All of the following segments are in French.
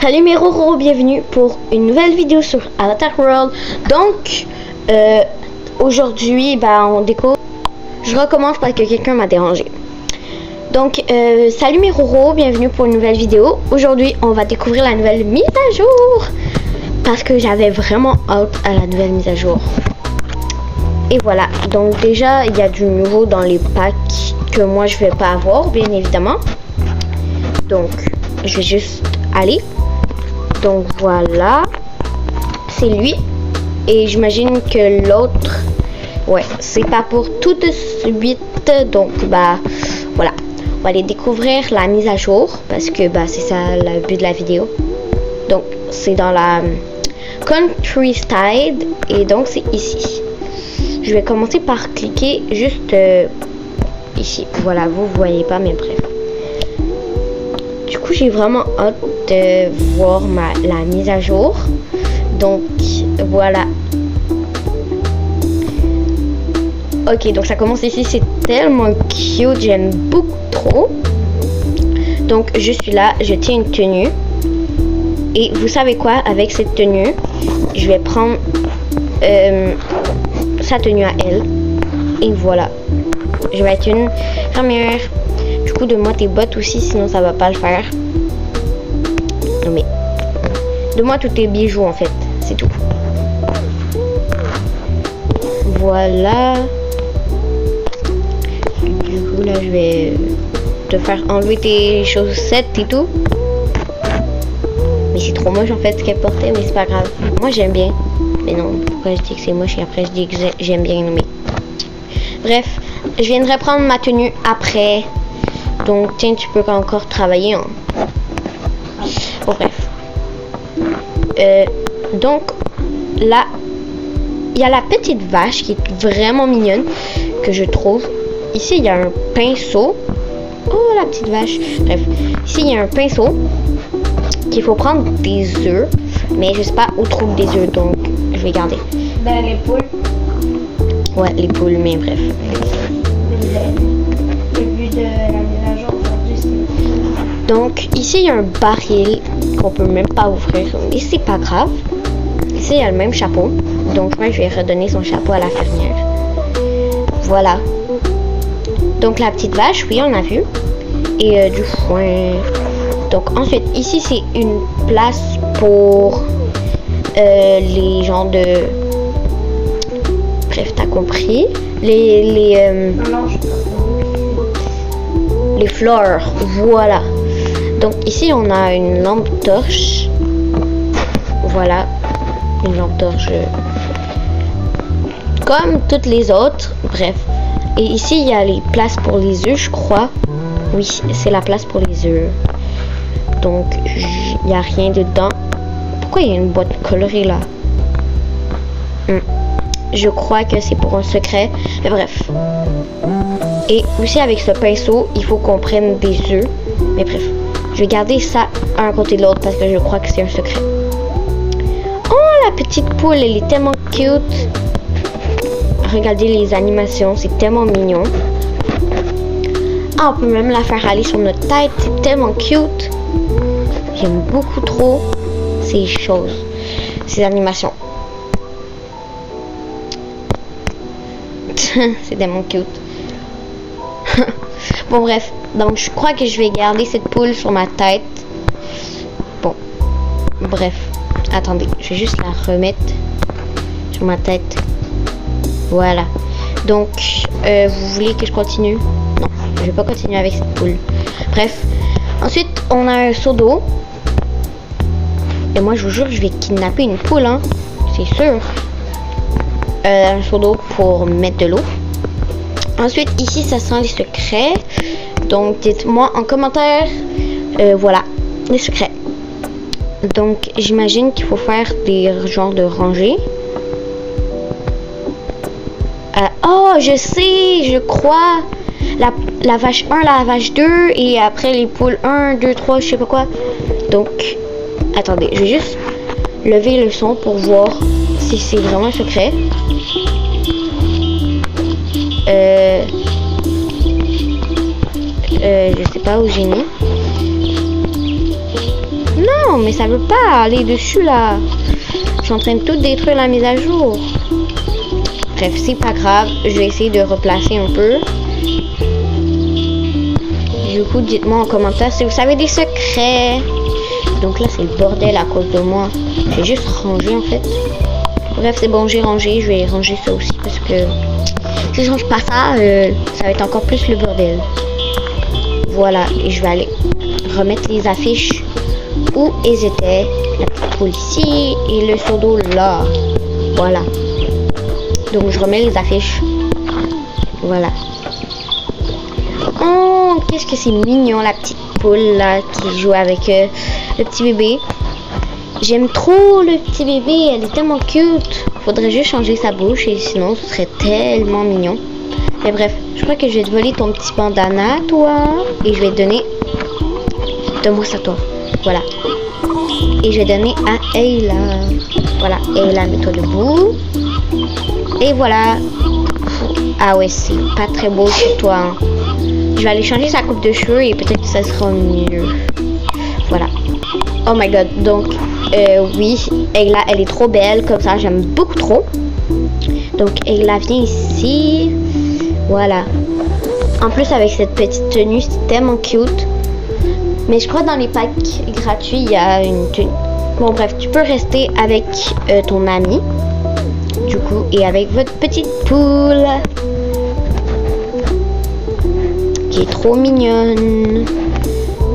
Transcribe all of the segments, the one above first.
Salut mes Roro, bienvenue pour une nouvelle vidéo sur Avatar World. Donc, aujourd'hui, on découvre. Je recommence parce que quelqu'un m'a dérangé. Donc, salut mes Roro, bienvenue pour une nouvelle vidéo. Aujourd'hui, on va découvrir la nouvelle mise à jour. Parce que j'avais vraiment hâte à la nouvelle mise à jour. Et voilà, donc déjà, il y a du nouveau dans les packs que moi je vais pas avoir, bien évidemment. Donc, je vais juste aller. Donc voilà, c'est lui. Et j'imagine que l'autre, ouais, c'est pas pour tout de suite. Donc voilà, on va aller découvrir la mise à jour parce que c'est ça le but de la vidéo. Donc c'est dans la Countryside et donc c'est ici. Je vais commencer par cliquer juste ici. Voilà, vous voyez pas, mais bref. Du coup, j'ai vraiment hâte de voir la mise à jour. Donc, voilà. Ok, donc ça commence ici. C'est tellement cute. J'aime beaucoup trop. Donc, je suis là. Je tiens une tenue. Et vous savez quoi? Avec cette tenue, je vais prendre sa tenue à elle. Et voilà. Je vais être une fermière. Du coup, donne-moi tes bottes aussi, sinon ça va pas le faire. Non mais, donne-moi tous tes bijoux en fait, c'est tout. Voilà. Du coup là, je vais te faire enlever tes chaussettes et tout. Mais c'est trop moche en fait ce qu'elle portait, mais c'est pas grave. Moi j'aime bien. Mais non, pourquoi je dis que c'est moche et après je dis que j'aime bien, mais... Bref, je viendrai prendre ma tenue après. Donc, tiens, tu peux encore travailler. Hein. Bon, bref. Donc, là, il y a la petite vache qui est vraiment mignonne, que je trouve. Ici, il y a un pinceau. Oh, la petite vache. Bref, ici, il y a un pinceau qu'il faut prendre des œufs. Mais je sais pas où trouve des œufs, donc je vais garder. Ben, les poules. Ouais, les poules, mais bref. Donc ici il y a un baril qu'on peut même pas ouvrir, mais c'est pas grave. Ici il y a le même chapeau, donc moi je vais redonner son chapeau à la fermière. Voilà. Donc la petite vache, oui on a vu. Et du foin. Donc ensuite ici c'est une place pour les gens de... Bref, t'as compris. Les fleurs, voilà. Donc ici on a une lampe torche. Voilà, une lampe torche comme toutes les autres. Bref. Et ici il y a les places pour les œufs, je crois. Oui, c'est la place pour les œufs. Donc il n'y a rien dedans. Pourquoi il y a une boîte colorée là? Je crois que c'est pour un secret. Mais bref. Et aussi avec ce pinceau, il faut qu'on prenne des œufs. Mais bref. Je vais garder ça un côté de l'autre parce que je crois que c'est un secret. Oh, la petite poule, elle est tellement cute. Regardez les animations, c'est tellement mignon. Ah, on peut même la faire aller sur notre tête, c'est tellement cute. J'aime beaucoup trop ces choses, ces animations. C'est tellement cute. Bon bref, donc je crois que je vais garder cette poule sur ma tête. Bon, bref, attendez, je vais juste la remettre sur ma tête. Voilà. Donc, vous voulez que je continue? Non, je vais pas continuer avec cette poule. Bref, ensuite on a un seau d'eau. Et moi je vous jure, je vais kidnapper une poule, hein. C'est sûr. Un seau d'eau pour mettre de l'eau. Ensuite, ici, ça sent les secrets. Donc, dites-moi en commentaire. Voilà, les secrets. Donc, j'imagine qu'il faut faire des genres de rangées. Oh, je sais, je crois. La vache 1, la vache 2. Et après, les poules 1, 2, 3, je sais pas quoi. Donc, attendez, je vais juste lever le son pour voir si c'est vraiment un secret. Je sais pas où j'ai mis. Non, Non, mais ça veut pas aller dessus là. Je suis en train de tout détruire la mise à jour. Bref, c'est pas grave. Je vais essayer de replacer un peu. Du coup, dites-moi en commentaire si vous savez des secrets. Donc là, c'est le bordel à cause de moi. J'ai juste rangé en fait. Bref, c'est bon, j'ai rangé. Je vais ranger ça aussi parce que si je range pas ça, ça va être encore plus le bordel. Voilà, et je vais aller remettre les affiches où elles étaient. La petite poule ici et le seau d'eau là. Voilà. Donc je remets les affiches. Voilà. Oh, qu'est-ce que c'est mignon la petite poule là qui joue avec le petit bébé. J'aime trop le petit bébé, elle est tellement cute. Faudrait juste changer sa bouche et sinon ce serait tellement mignon. Mais bref, je crois que je vais te voler ton petit bandana toi. Et je vais te donner... Donne-moi ça toi. Voilà. Et je vais donner à Ayla. Voilà, Ayla, mets-toi debout. Et voilà. Ah ouais, c'est pas très beau chez toi. Hein. Je vais aller changer sa coupe de cheveux et peut-être que ça sera mieux. Voilà. Oh my god. Donc, oui, Ayla, elle est trop belle. Comme ça, j'aime beaucoup trop. Donc, Ayla, viens ici. Voilà. En plus, avec cette petite tenue, c'est tellement cute. Mais je crois dans les packs gratuits, il y a une tenue. Bon, bref, tu peux rester avec ton ami. Du coup, et avec votre petite poule. Qui est trop mignonne.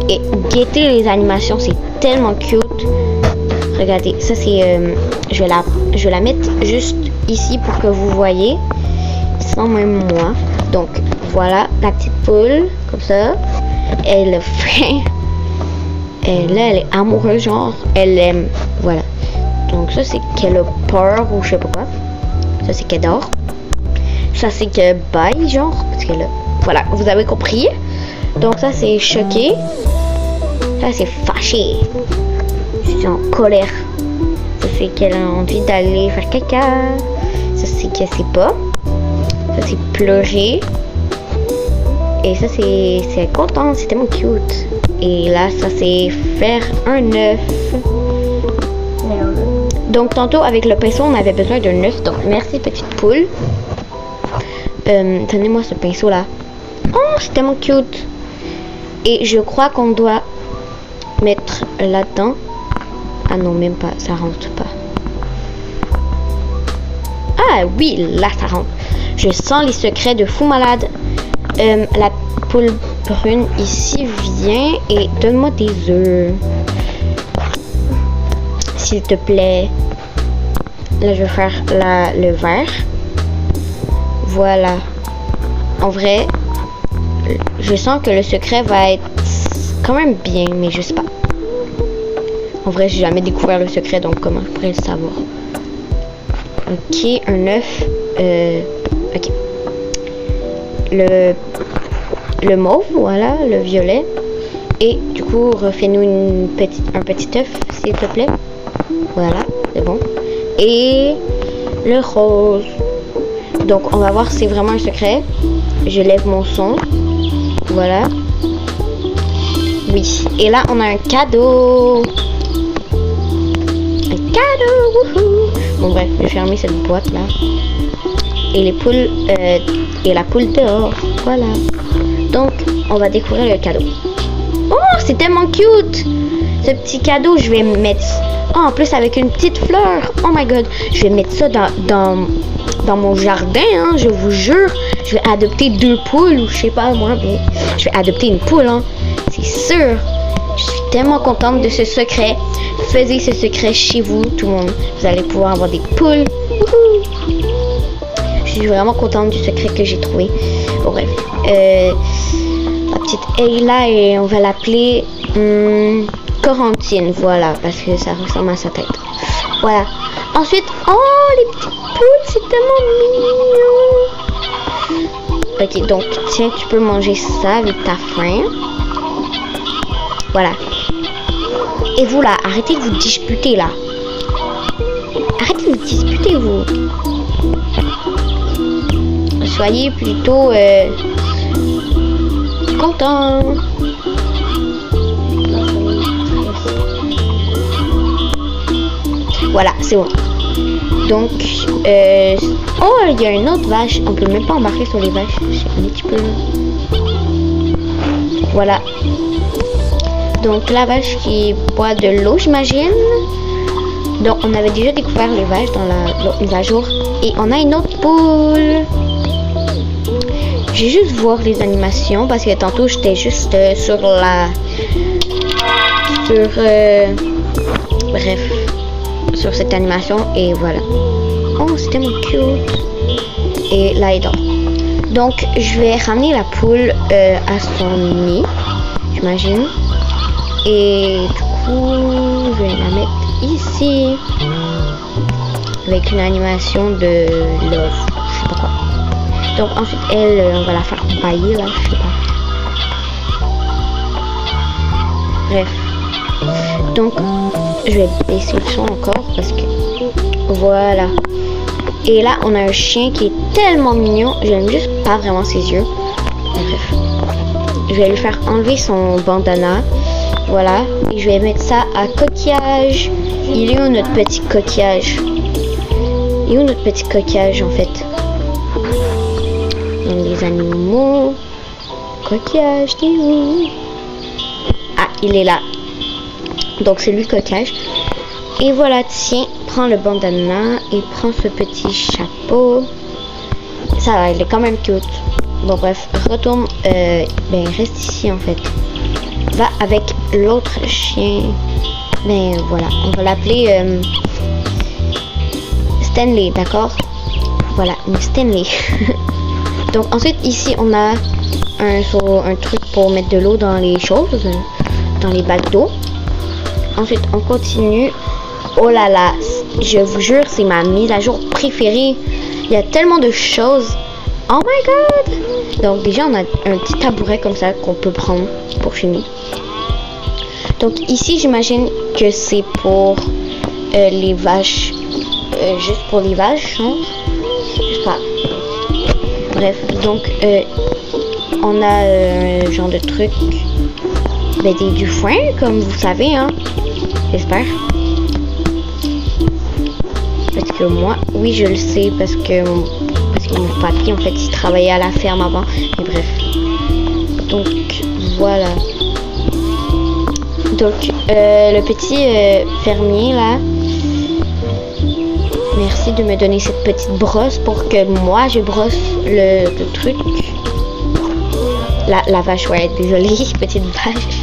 Et guettez les animations, c'est tellement cute. Regardez, ça c'est... je vais la mettre juste ici pour que vous voyez. Sans même moi. Donc, voilà, la petite poule. Comme ça. Elle fait... Elle est amoureuse, genre. Elle aime. Voilà. Donc, ça c'est qu'elle a peur ou je sais pas quoi. Ça c'est qu'elle dort. Ça c'est que bye, genre. Parce qu'elle a... Voilà, vous avez compris. Donc ça c'est choqué. Ça c'est fâché. Je suis en colère. Ça c'est qu'elle a envie d'aller faire caca. Ça c'est qu'elle sait pas. Ça c'est pleurer. Et ça c'est content, c'est tellement cute. Et là ça c'est faire un œuf. Donc tantôt avec le pinceau on avait besoin d'un œuf. Donc merci petite poule. Donnez-moi ce pinceau là. Oh c'est tellement cute. Et je crois qu'on doit mettre là-dedans. Ah non même pas, ça rentre pas. Ah oui là ça rentre. Je sens les secrets de fou malade. La poule brune ici vient et donne-moi tes œufs. S'il te plaît. Là je vais faire le vert. Voilà. En vrai, je sens que le secret va être quand même bien, mais je sais pas. En vrai, j'ai jamais découvert le secret, donc comment je pourrais le savoir? Ok, un œuf. Ok. Le mauve, voilà, le violet. Et du coup, refais-nous un petit œuf, s'il te plaît. Voilà, c'est bon. Et le rose. Donc, on va voir si c'est vraiment un secret. Je lève mon son. Voilà. Oui. Et là, on a un cadeau. Un cadeau. Wouhou. Bon, bref, je vais fermer cette boîte là. Et les poules. Et la poule dehors. Voilà. Donc, on va découvrir le cadeau. Oh, c'est tellement cute. Ce petit cadeau, je vais mettre... Oh, en plus, avec une petite fleur. Oh my god. Je vais mettre ça dans mon jardin, hein, je vous jure. Je vais adopter 2 poules ou je sais pas moi, mais je vais adopter une poule, hein. C'est sûr. Je suis tellement contente de ce secret. Faisez ce secret chez vous, tout le monde. Vous allez pouvoir avoir des poules. Wouhou. Je suis vraiment contente du secret que j'ai trouvé. Bon, bref. La petite Ayla, et on va l'appeler Corentine, voilà, parce que ça ressemble à sa tête. Voilà. Ensuite, oh, les petites poules, c'est tellement mignon. Ok, donc, tiens, tu peux manger ça avec ta faim. Voilà. Et vous, là, arrêtez de vous disputer, là. Arrêtez de vous disputer, vous. Soyez plutôt contents. Voilà, c'est bon. Donc, oh, il y a une autre vache. On peut même pas embarquer sur les vaches. C'est un petit peu... Voilà. Donc, la vache qui boit de l'eau, j'imagine. Donc, on avait déjà découvert les vaches dans l'autre mise à jour. Et on a une autre poule. Je vais juste voir les animations parce que tantôt, j'étais juste sur la... bref. Sur cette animation. Et voilà. Oh, c'est tellement cute. Et là, il dort. Donc, je vais ramener la poule à son nid, j'imagine. Et du coup, je vais la mettre ici. Avec une animation de love. Je sais pas quoi. Donc, ensuite, elle, on va la faire pailler, là. Je sais pas. Bref. Donc, je vais baisser le son encore parce que... Voilà. Et là, on a un chien qui est tellement mignon. J'aime juste pas vraiment ses yeux. Bref. Je vais lui faire enlever son bandana. Voilà. Et je vais mettre ça à coquillage. Il est où notre petit coquillage? Il est où notre petit coquillage en fait? Donc, les animaux. Coquillage, t'es où? Ah, il est là. Donc, c'est lui coquillage. Et voilà, tiens, prends le bandana et prends ce petit chapeau. Ça va, il est quand même cute. Bon, bref, retourne. Reste ici en fait. Va avec l'autre chien. Ben voilà, on va l'appeler Stanley, d'accord? Voilà, une Stanley. Donc, ensuite, ici, on a un truc pour mettre de l'eau dans les choses, dans les bacs d'eau. Ensuite, on continue. Oh là là, je vous jure, c'est ma mise à jour préférée. Il y a tellement de choses. Oh my god! Donc déjà, on a un petit tabouret comme ça qu'on peut prendre pour chez nous. Donc ici, j'imagine que c'est pour les vaches. Juste pour les vaches, non? Je sais pas. Bref, donc on a un genre de truc. Du foin, comme vous savez, hein. J'espère. Parce que moi, oui, je le sais, parce que mon papy, en fait, il travaillait à la ferme avant. Mais bref. Donc, voilà. Donc, le petit fermier, là. Merci de me donner cette petite brosse pour que moi, je brosse le truc. La vache, ouais, désolée, petite vache.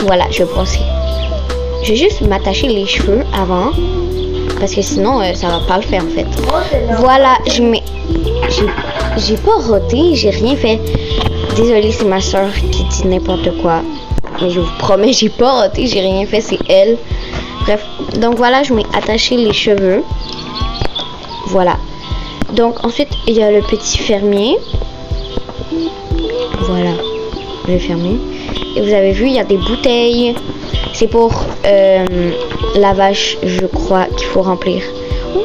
Voilà, je vais brosser. Je vais juste m'attacher les cheveux avant. Parce que sinon, ça va pas le faire en fait. Voilà, j'ai pas roté, j'ai rien fait. Désolée, c'est ma soeur qui dit n'importe quoi. Mais je vous promets, j'ai pas roté, j'ai rien fait, c'est elle. Bref, donc voilà, je m'ai attaché les cheveux. Voilà. Donc ensuite, il y a le petit fermier. Voilà, le fermier. Et vous avez vu, il y a des bouteilles. C'est pour la vache, je crois, qu'il faut remplir. Oui!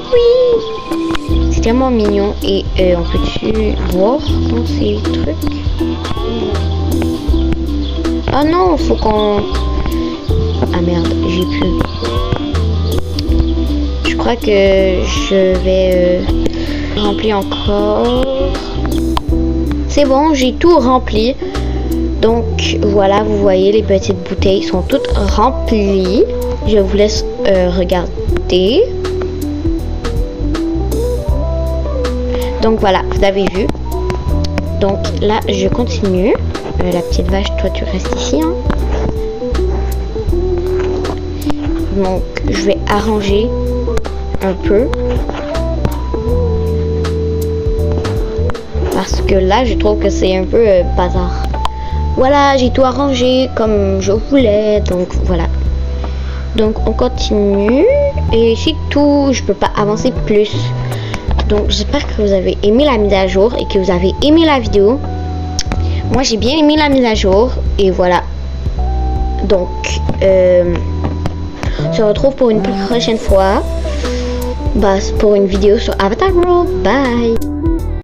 C'est tellement mignon. Et on peut-tu boire dans ces trucs? Ah non, faut qu'on... Ah merde, j'ai plus. Je crois que je vais remplir encore. C'est bon, j'ai tout rempli. Donc voilà, vous voyez, les petites bouteilles sont toutes remplies. Je vous laisse regarder. Donc voilà, vous avez vu. Donc là, je continue. La petite vache, toi tu restes ici. Hein. Donc je vais arranger un peu. Parce que là, je trouve que c'est un peu bazar. Voilà, j'ai tout arrangé comme je voulais. Donc voilà. Donc on continue. Et c'est tout. Je peux pas avancer plus. Donc j'espère que vous avez aimé la mise à jour et que vous avez aimé la vidéo. Moi j'ai bien aimé la mise à jour. Et voilà. Donc on se retrouve pour une prochaine fois. Bah, pour une vidéo sur Avatar World. Bye.